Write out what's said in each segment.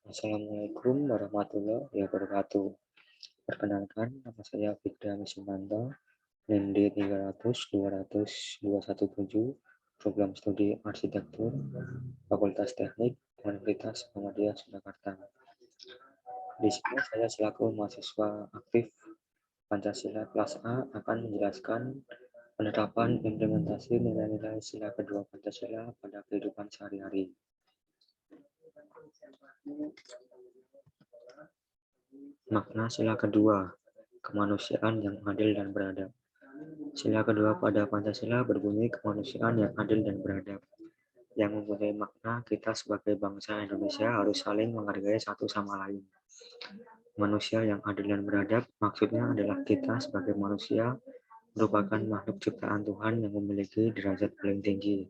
Assalamualaikum warahmatullahi wabarakatuh. Perkenalkan, nama saya Fikrian Sumanto, NIM 300 200 217, Program Studi Arsitektur, Fakultas Teknik, Universitas Muhammadiyah Surakarta. Di sini saya selaku mahasiswa aktif Pancasila kelas A akan menjelaskan penerapan implementasi nilai-nilai sila kedua Pancasila pada kehidupan sehari-hari. Makna sila kedua, kemanusiaan yang adil dan beradab. Sila kedua pada Pancasila berbunyi kemanusiaan yang adil dan beradab, yang mempunyai makna kita sebagai bangsa Indonesia harus saling menghargai satu sama lain. Manusia yang adil dan beradab maksudnya adalah kita sebagai manusia merupakan makhluk ciptaan Tuhan yang memiliki derajat paling tinggi.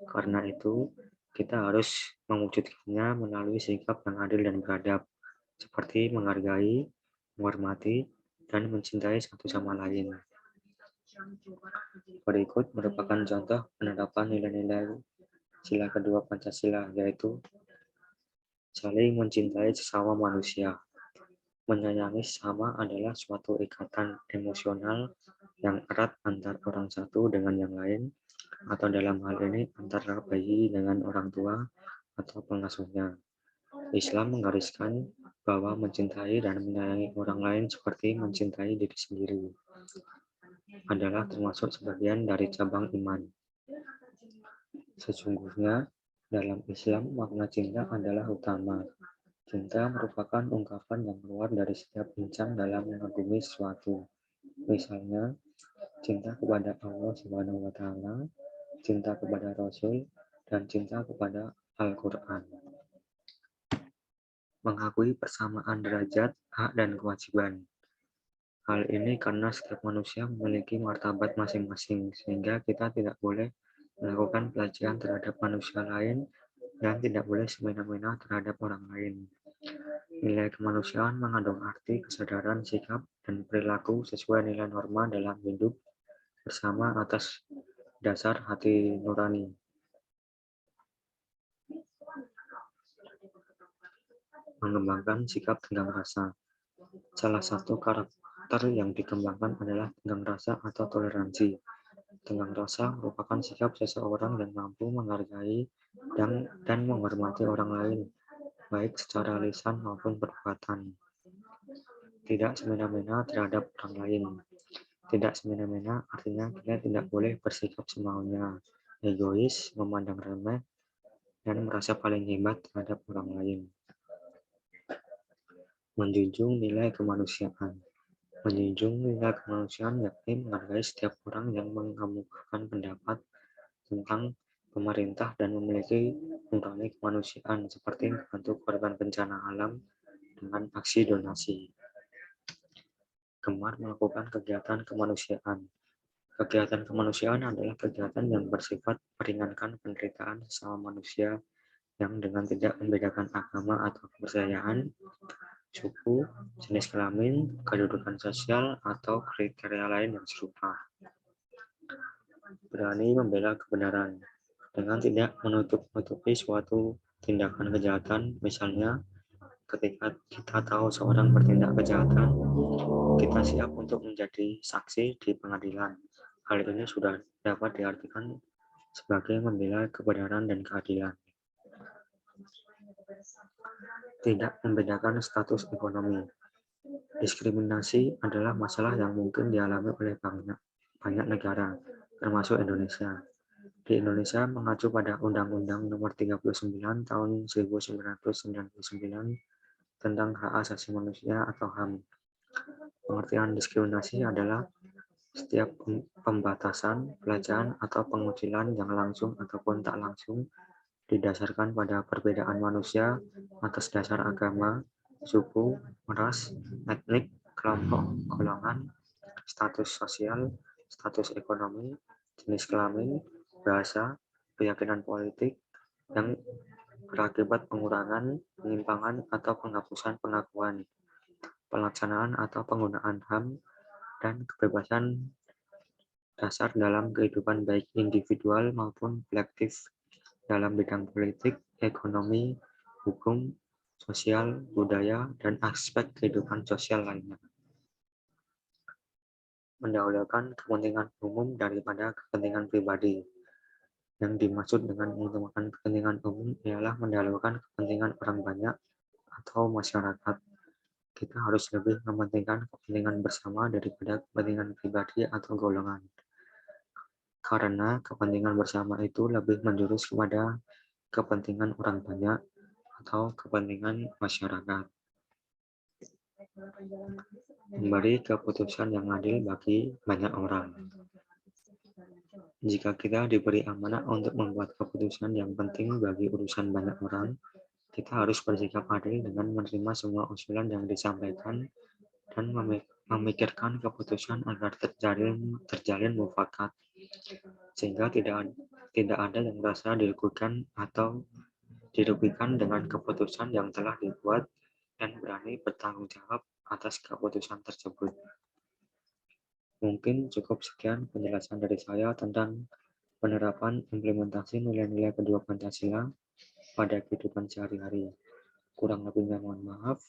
Karena itu, kita harus mewujudkannya melalui sikap yang adil dan beradab, seperti menghargai, menghormati, dan mencintai satu sama lain. Berikut merupakan contoh penerapan nilai-nilai sila kedua Pancasila, yaitu saling mencintai sesama manusia. Menyayangi sesama adalah suatu ikatan emosional yang erat antara orang satu dengan yang lain, atau dalam hal ini antara bayi dengan orang tua atau pengasuhnya. Islam menggariskan bahwa mencintai dan menyayangi orang lain seperti mencintai diri sendiri adalah termasuk sebagian dari cabang iman. Sesungguhnya, dalam Islam makna cinta adalah utama. Cinta merupakan ungkapan yang keluar dari setiap bincang dalam mengagumi sesuatu. Misalnya, cinta kepada Allah Subhanahu wa Ta'ala, cinta kepada Rasul, dan cinta kepada Al-Quran. Mengakui persamaan derajat, hak, dan kewajiban. Hal ini karena setiap manusia memiliki martabat masing-masing, sehingga kita tidak boleh melakukan pelecehan terhadap manusia lain dan tidak boleh semena-mena terhadap orang lain. Nilai kemanusiaan mengandung arti kesadaran sikap dan perilaku sesuai nilai norma dalam hidup bersama atas dasar hati nurani. Mengembangkan sikap tenggang rasa. Salah satu karakter yang dikembangkan adalah tenggang rasa atau toleransi. Tenggang rasa merupakan sikap seseorang yang mampu menghargai dan menghormati orang lain, baik secara lisan maupun perbuatan. Tidak semena-mena terhadap orang lain. Tidak semena-mena artinya kita tidak boleh bersikap semaunya, egois, memandang remeh, dan merasa paling hebat terhadap orang lain. Menjunjung nilai kemanusiaan. Menjunjung nilai kemanusiaan yakni menghargai setiap orang yang mengemukakan pendapat tentang pemerintah dan memiliki nurani kemanusiaan seperti membantu korban bencana alam dengan aksi donasi. Gemar melakukan kegiatan kemanusiaan. Kegiatan kemanusiaan adalah kegiatan yang bersifat meringankan penderitaan sesama manusia yang dengan tidak membedakan agama atau kepercayaan, suku, jenis kelamin, kedudukan sosial, atau kriteria lain yang serupa. Berani membela kebenaran dengan tidak menutup-nutupi suatu tindakan kejahatan, misalnya ketika kita tahu seorang bertindak kejahatan, kita siap untuk menjadi saksi di pengadilan. Hal ini sudah dapat diartikan sebagai membela kebenaran dan keadilan. Tidak membedakan status ekonomi. Diskriminasi adalah masalah yang mungkin dialami oleh banyak negara, termasuk Indonesia. Di Indonesia mengacu pada Undang-Undang Nomor 39 Tahun 1999 tentang Hak Asasi Manusia atau HAM. Pengertian diskriminasi adalah setiap pembatasan, pelecehan, atau pengucilan yang langsung ataupun tak langsung didasarkan pada perbedaan manusia atas dasar agama, suku, ras, etnik, kelompok, golongan, status sosial, status ekonomi, jenis kelamin, bahasa, keyakinan politik, yang berakibat pengurangan, penyimpangan, atau penghapusan pengakuan, pelaksanaan atau penggunaan HAM, dan kebebasan dasar dalam kehidupan baik individual maupun kolektif dalam bidang politik, ekonomi, hukum, sosial, budaya, dan aspek kehidupan sosial lainnya. Mendahulukan kepentingan umum daripada kepentingan pribadi. Yang dimaksud dengan mengutamakan kepentingan umum ialah mendahulukan kepentingan orang banyak atau masyarakat. Kita harus lebih mementingkan kepentingan bersama daripada kepentingan pribadi atau golongan. Karena kepentingan bersama itu lebih menjurus kepada kepentingan orang banyak atau kepentingan masyarakat. Memberi keputusan yang adil bagi banyak orang. Jika kita diberi amanah untuk membuat keputusan yang penting bagi urusan banyak orang, kita harus bersikap adil dengan menerima semua usulan yang disampaikan dan memikirkan keputusan agar terjalin mufakat, sehingga tidak ada yang merasa dirugikan atau dirugikan dengan keputusan yang telah dibuat dan berani bertanggung jawab atas keputusan tersebut. Mungkin cukup sekian penjelasan dari saya tentang penerapan implementasi nilai-nilai kedua Pancasila pada kehidupan sehari-hari. Kurang lebihnya mohon maaf.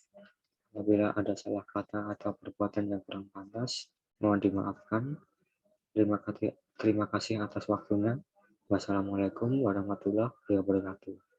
Apabila ada salah kata atau perbuatan yang kurang pantas, mohon dimaafkan. Terima kasih atas waktunya. Wassalamualaikum warahmatullahi wabarakatuh.